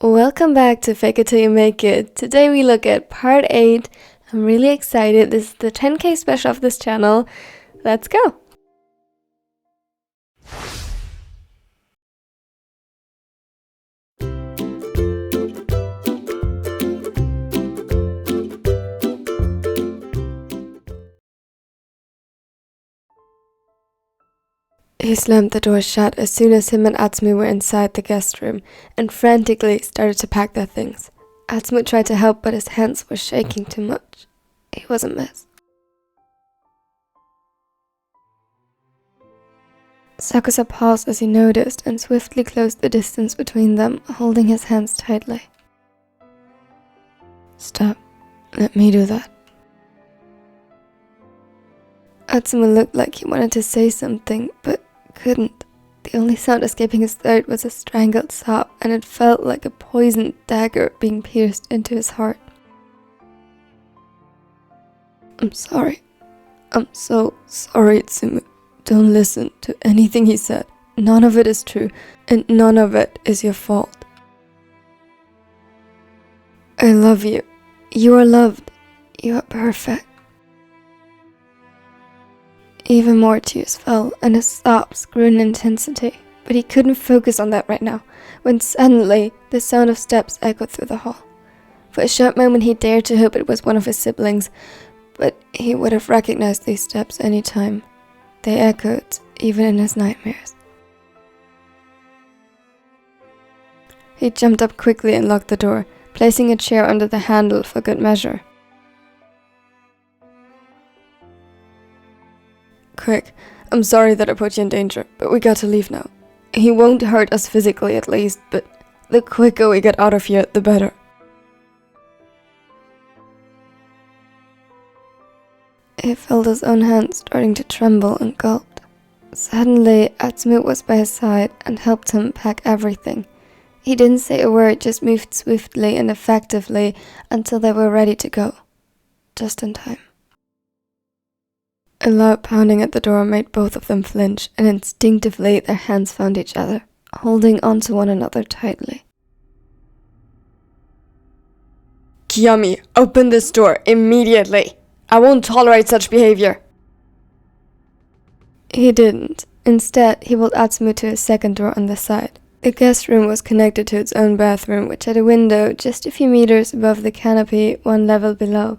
Welcome back to Fake It Till You Make It. Today we look at part 8. I'm really excited. This is the 10K special of this channel. Let's go! He slammed the door shut as soon as him and Atsumu were inside the guest room and frantically started to pack their things. Atsumu tried to help, but his hands were shaking too much. He was a mess. Sakusa paused as he noticed and swiftly closed the distance between them, holding his hands tightly. Stop. Let me do that. Atsumu looked like he wanted to say something, but couldn't. The only sound escaping his throat was a strangled sob, and it felt like a poisoned dagger being pierced into his heart. I'm sorry. I'm so sorry, Atsumu. Don't listen to anything he said. None of it is true, and none of it is your fault. I love you. You are loved. You are perfect. Even more tears fell, and his sobs grew in intensity, but he couldn't focus on that right now, when suddenly the sound of steps echoed through the hall. For a short moment he dared to hope it was one of his siblings, but he would have recognized these steps any time. They echoed, even in his nightmares. He jumped up quickly and locked the door, placing a chair under the handle for good measure. Quick, I'm sorry that I put you in danger, but we got to leave now. He won't hurt us physically at least, but the quicker we get out of here, the better. He felt his own hand starting to tremble and gulped. Suddenly, Atsumu was by his side and helped him pack everything. He didn't say a word, just moved swiftly and effectively until they were ready to go. Just in time. A loud pounding at the door made both of them flinch, and instinctively their hands found each other, holding onto one another tightly. Kiyomi, open this door immediately! I won't tolerate such behavior! He didn't. Instead, he pulled Atsumu to a second door on the side. The guest room was connected to its own bathroom, which had a window just a few meters above the canopy, one level below.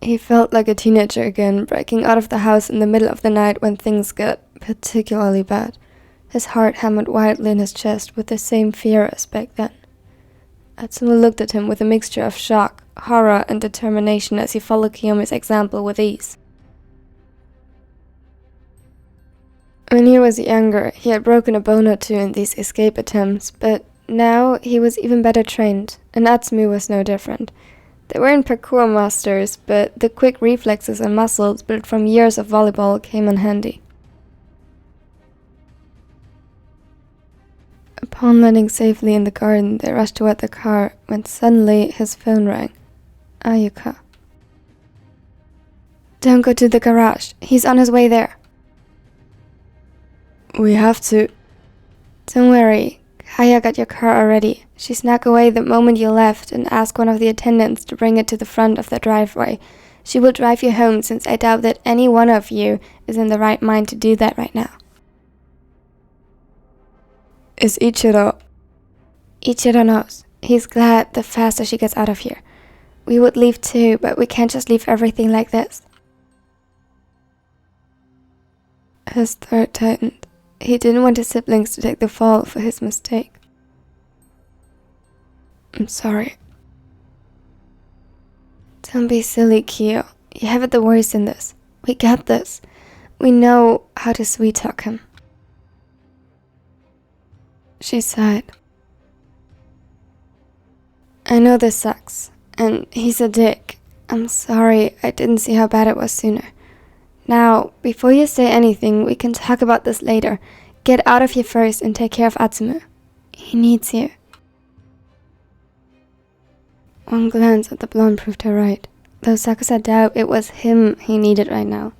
He felt like a teenager again, breaking out of the house in the middle of the night when things got particularly bad. His heart hammered wildly in his chest with the same fear as back then. Atsumu looked at him with a mixture of shock, horror, and determination as he followed Kiyomi's example with ease. When he was younger, he had broken a bone or two in these escape attempts, but now he was even better trained, and Atsumu was no different. They weren't parkour masters, but the quick reflexes and muscles built from years of volleyball came in handy. Upon landing safely in the garden, they rushed toward the car when suddenly his phone rang. Ayuka. Don't go to the garage. He's on his way there. We have to. Don't worry. Kaya got your car already. She snuck away the moment you left and asked one of the attendants to bring it to the front of the driveway. She will drive you home since I doubt that any one of you is in the right mind to do that right now. Is Ichiro? Ichiro knows. He's glad the faster she gets out of here. We would leave too, but we can't just leave everything like this. His throat tightened. He didn't want his siblings to take the fall for his mistake. I'm sorry. Don't be silly, Kyo. You have it the worst in this. We got this. We know how to sweet-talk him. She sighed. I know this sucks, and he's a dick. I'm sorry I didn't see how bad it was sooner. Now, before you say anything, we can talk about this later. Get out of here first and take care of Atsumu. He needs you. One glance at the blonde proved her right, though Sakusa doubted it was him he needed right now.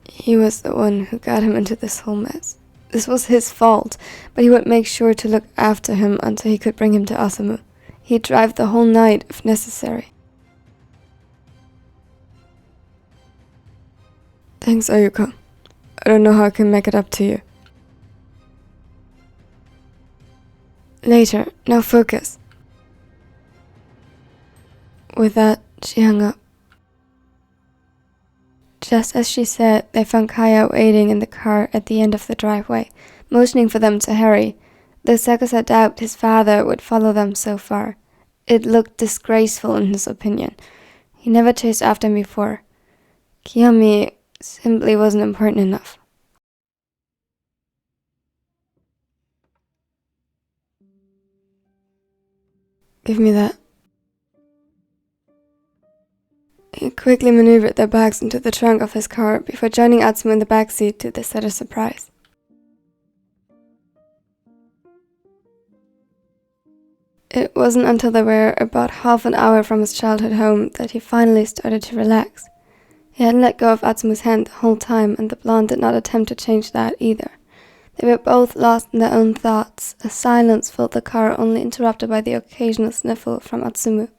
He was the one who got him into this whole mess. This was his fault, but he would make sure to look after him until he could bring him to Atsumu. He'd drive the whole night if necessary. Thanks, Ayuka. I don't know how I can make it up to you. Later, now focus. With that, she hung up. Just as she said, they found Kaya waiting in the car at the end of the driveway, motioning for them to hurry, though Sakusa doubted his father would follow them so far. It looked disgraceful in his opinion. He never chased after him before. Kiyomi simply wasn't important enough. Give me that. He quickly maneuvered their bags into the trunk of his car before joining Atsumu in the backseat to their utter surprise. It wasn't until they were about half an hour from his childhood home that he finally started to relax. He hadn't let go of Atsumu's hand the whole time, and the blonde did not attempt to change that either. They were both lost in their own thoughts. A silence filled the car, only interrupted by the occasional sniffle from Atsumu.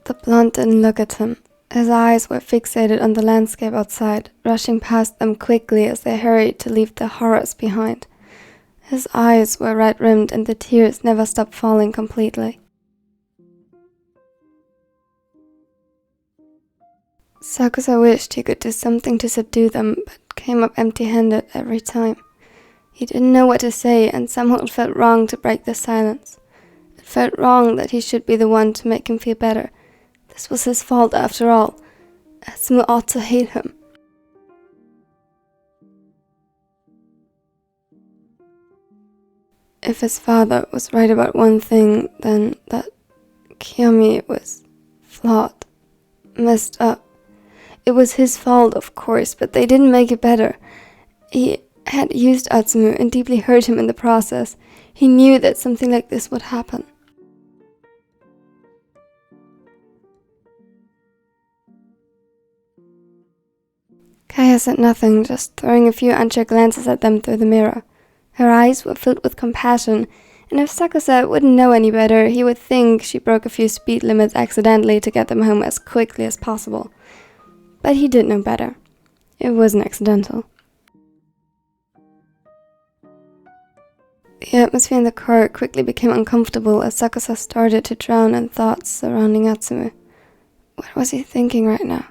The blonde didn't look at him. His eyes were fixated on the landscape outside, rushing past them quickly as they hurried to leave the horrors behind. His eyes were red-rimmed and the tears never stopped falling completely. Sakusa wished he could do something to subdue them, but came up empty-handed every time. He didn't know what to say, and somehow it felt wrong to break the silence. It felt wrong that he should be the one to make him feel better. This was his fault after all. Atsumu ought to hate him. If his father was right about one thing, then that Kiyomi was flawed, messed up. It was his fault, of course, but they didn't make it better. He had used Atsumu and deeply hurt him in the process. He knew that something like this would happen. Kaya said nothing, just throwing a few unsure glances at them through the mirror. Her eyes were filled with compassion, and if Sakusa wouldn't know any better, he would think she broke a few speed limits accidentally to get them home as quickly as possible. But he did know better. It wasn't accidental. The atmosphere in the car quickly became uncomfortable as Sakusa started to drown in thoughts surrounding Atsumu. What was he thinking right now?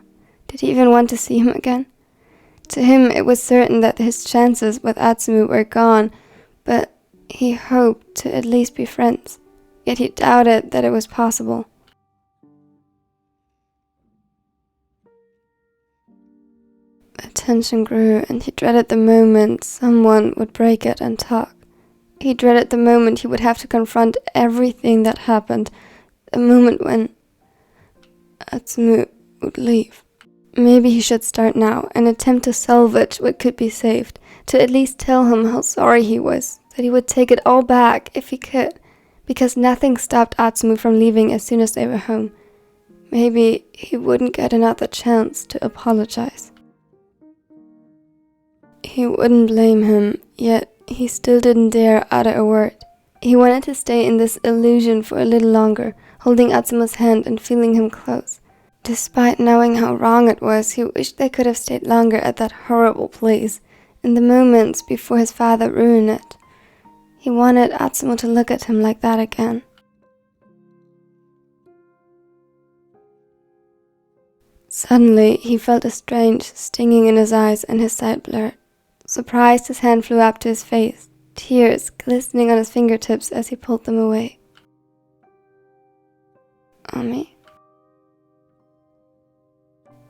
Did he even want to see him again? To him, it was certain that his chances with Atsumu were gone, but he hoped to at least be friends. Yet he doubted that it was possible. The tension grew, and he dreaded the moment someone would break it and talk. He dreaded the moment he would have to confront everything that happened, the moment when Atsumu would leave. Maybe he should start now and attempt to salvage what could be saved, to at least tell him how sorry he was, that he would take it all back if he could, because nothing stopped Atsumu from leaving as soon as they were home. Maybe he wouldn't get another chance to apologize. He wouldn't blame him, yet he still didn't dare utter a word. He wanted to stay in this illusion for a little longer, holding Atsumu's hand and feeling him close. Despite knowing how wrong it was, he wished they could have stayed longer at that horrible place, in the moments before his father ruined it. He wanted Atsumu to look at him like that again. Suddenly, he felt a strange stinging in his eyes and his sight blurred. Surprised, his hand flew up to his face, tears glistening on his fingertips as he pulled them away. Ami.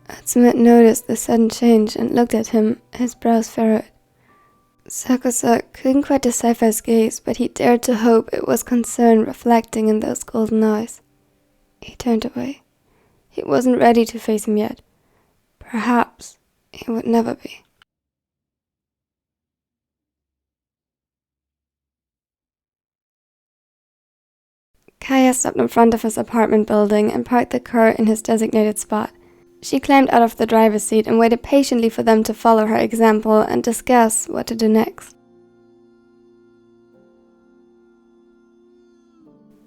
Atsumu noticed the sudden change and looked at him, his brows furrowed. Sakusa couldn't quite decipher his gaze, but he dared to hope it was concern reflecting in those golden eyes. He turned away. He wasn't ready to face him yet. Perhaps he would never be. Kaya stopped in front of his apartment building and parked the car in his designated spot. She climbed out of the driver's seat and waited patiently for them to follow her example and discuss what to do next.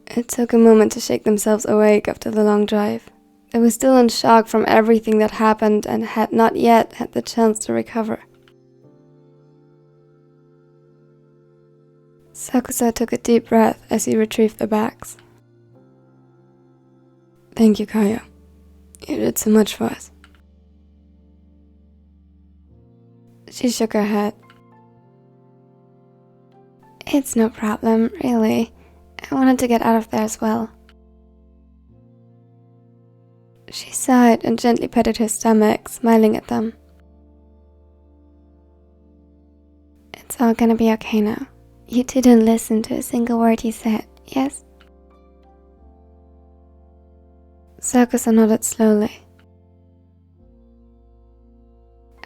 It took a moment to shake themselves awake after the long drive. They were still in shock from everything that happened and had not yet had the chance to recover. Sakusa took a deep breath as he retrieved the bags. Thank you, Kaya. You did so much for us. She shook her head. It's no problem, really. I wanted to get out of there as well. She sighed and gently patted her stomach, smiling at them. It's all gonna be okay now. You didn't listen to a single word he said, yes? Sakusa nodded slowly.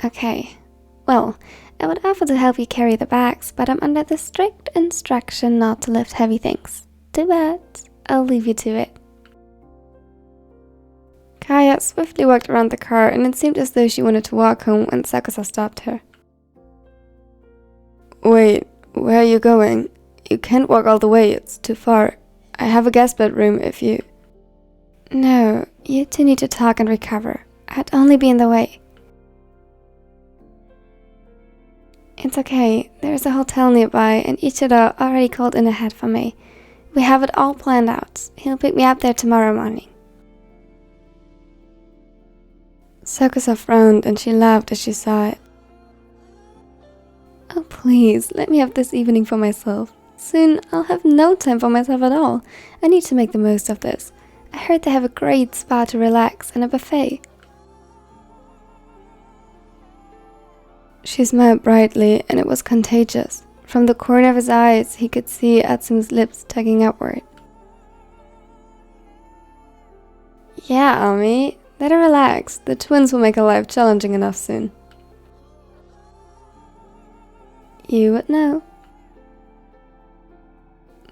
Okay. Well, I would offer to help you carry the bags, but I'm under the strict instruction not to lift heavy things. Too bad. I'll leave you to it. Kaya swiftly walked around the car, and it seemed as though she wanted to walk home when Sakusa stopped her. Wait, where are you going? You can't walk all the way, it's too far. I have a guest bedroom if you... No, you two need to talk and recover. I'd only be in the way. It's okay, there's a hotel nearby and Ichiro already called in ahead for me. We have it all planned out. He'll pick me up there tomorrow morning. Sakusa frowned and she laughed as she saw it. Oh please, let me have this evening for myself. Soon I'll have no time for myself at all. I need to make the most of this. I heard they have a great spa to relax and a buffet. She smiled brightly and it was contagious. From the corner of his eyes, he could see Atsumu's lips tugging upward. Yeah, Ami, let her relax. The twins will make her life challenging enough soon. You would know.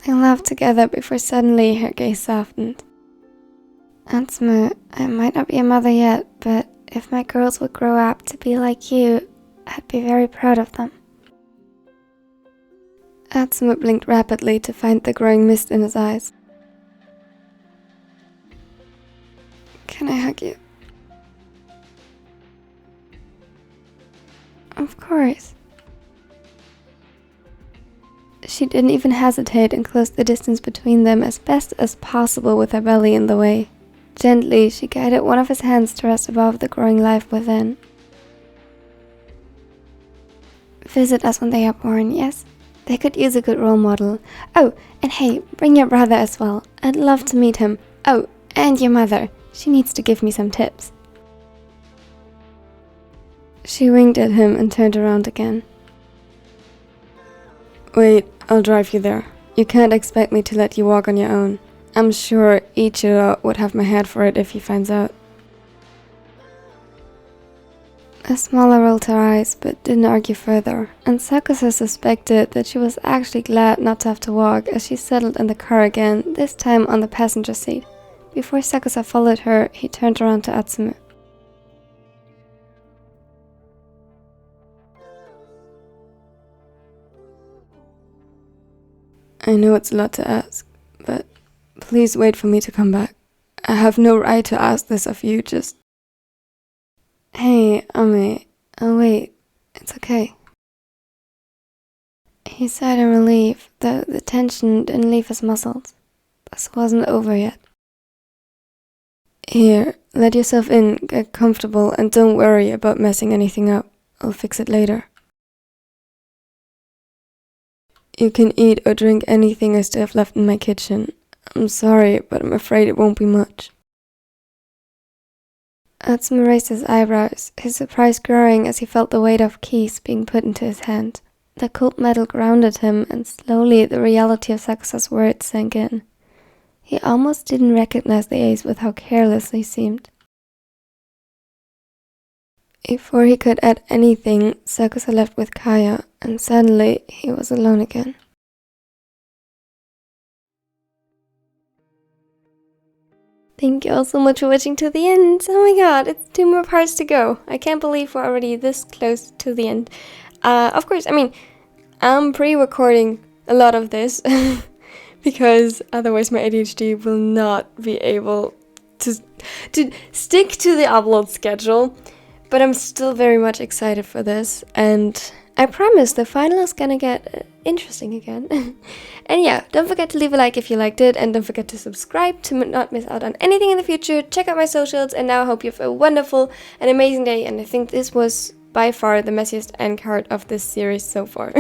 They laughed together before suddenly her gaze softened. Atsumu, I might not be a mother yet, but if my girls would grow up to be like you, I'd be very proud of them. Atsumu blinked rapidly to find the growing mist in his eyes. Can I hug you? Of course. She didn't even hesitate and closed the distance between them as best as possible with her belly in the way. Gently, she guided one of his hands to rest above the growing life within. Visit us when they are born, yes? They could use a good role model. Oh, and hey, bring your brother as well. I'd love to meet him. Oh, and your mother. She needs to give me some tips. She winked at him and turned around again. Wait, I'll drive you there. You can't expect me to let you walk on your own. I'm sure Ichiro would have my head for it if he finds out. Asmala rolled her eyes but didn't argue further, and Sakusa suspected that she was actually glad not to have to walk as she settled in the car again, this time on the passenger seat. Before Sakusa followed her, he turned around to Atsumu. I know it's a lot to ask, but please wait for me to come back. I have no right to ask this of you, just... Hey, Ami, I'll wait. It's okay. He sighed in relief, though the tension didn't leave his muscles. This wasn't over yet. Here, let yourself in, get comfortable, and don't worry about messing anything up. I'll fix it later. You can eat or drink anything I still have left in my kitchen. I'm sorry, but I'm afraid it won't be much. Atsumu raised his eyebrows, his surprise growing as he felt the weight of keys being put into his hand. The cold metal grounded him, and slowly the reality of Sakusa's words sank in. He almost didn't recognize the ace with how careless they seemed. Before he could add anything, Sakusa left with Kaya, and suddenly he was alone again. Thank you all so much for watching to the end. Oh my god, it's 2 more parts to go. I can't believe we're already this close to the end. Of course, I mean, I'm pre-recording a lot of this because otherwise my ADHD will not be able to stick to the upload schedule. But I'm still very much excited for this, and I promise the final is gonna get interesting again. And yeah, don't forget to leave a like if you liked it, and don't forget to subscribe to not miss out on anything in the future. Check out my socials, and now I hope you have a wonderful and amazing day, and I think this was by far the messiest end card of this series so far.